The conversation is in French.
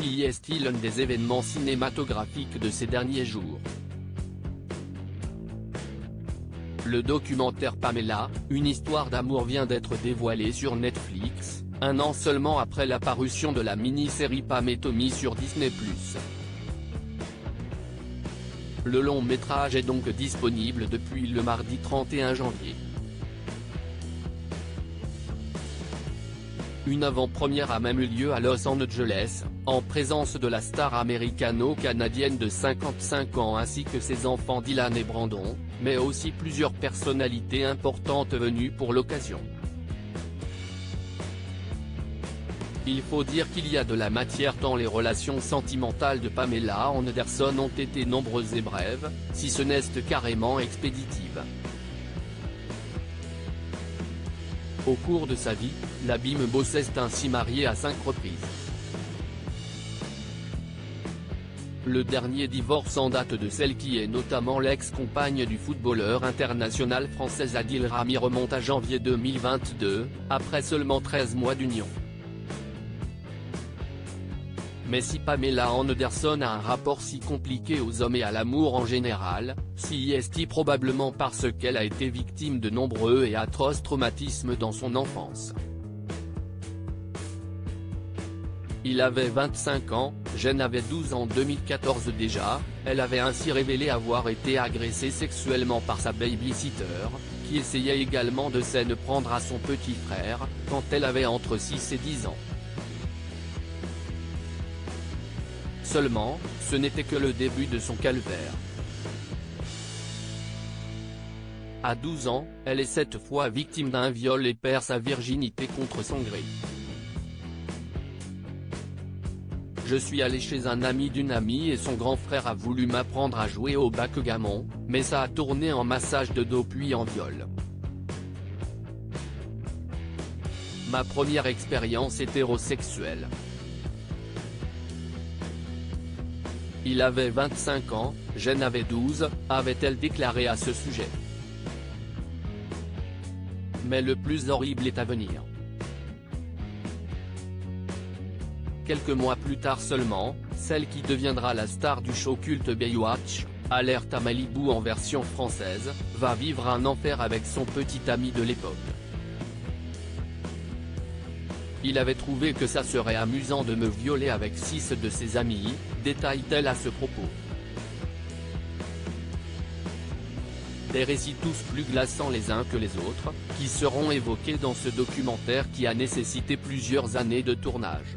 est l'un des événements cinématographiques de ces derniers jours. Le documentaire Pamela, une histoire d'amour vient d'être dévoilé sur Netflix, un an seulement après la parution de la mini-série Pam et Tommy sur Disney+. Le long métrage est donc disponible depuis le mardi 31 janvier. Une avant-première a même eu lieu à Los Angeles, en présence de la star américano-canadienne de 55 ans ainsi que ses enfants Dylan et Brandon, mais aussi plusieurs personnalités importantes venues pour l'occasion. Il faut dire qu'il y a de la matière tant les relations sentimentales de Pamela Anderson ont été nombreuses et brèves, si ce n'est carrément expéditives. Au cours de sa vie, la bimbo s'est ainsi mariée à 5 reprises. Le dernier divorce en date de celle qui est notamment l'ex-compagne du footballeur international français Adil Rami remonte à janvier 2022, après seulement 13 mois d'union. Mais si Pamela Anderson a un rapport si compliqué aux hommes et à l'amour en général, c'est probablement parce qu'elle a été victime de nombreux et atroces traumatismes dans son enfance. Il avait 25 ans, Jen avait 12 ans en 2014 déjà, elle avait ainsi révélé avoir été agressée sexuellement par sa baby-sitter, qui essayait également de s'en prendre à son petit frère, quand elle avait entre 6 et 10 ans. Seulement, ce n'était que le début de son calvaire. À 12 ans, elle est cette fois victime d'un viol et perd sa virginité contre son gré. Je suis allé chez un ami d'une amie et son grand frère a voulu m'apprendre à jouer au backgammon, mais ça a tourné en massage de dos puis en viol. Ma première expérience hétérosexuelle. Il avait 25 ans, Jen avait 12, avait-elle déclaré à ce sujet. Mais le plus horrible est à venir. Quelques mois plus tard seulement, celle qui deviendra la star du show culte Baywatch, Alerte à Malibu en version française, va vivre un enfer avec son petit ami de l'époque. Il avait trouvé que ça serait amusant de me violer avec 6 de ses amis, détaille-t-elle à ce propos. Des récits tous plus glaçants les uns que les autres, qui seront évoqués dans ce documentaire qui a nécessité plusieurs années de tournage.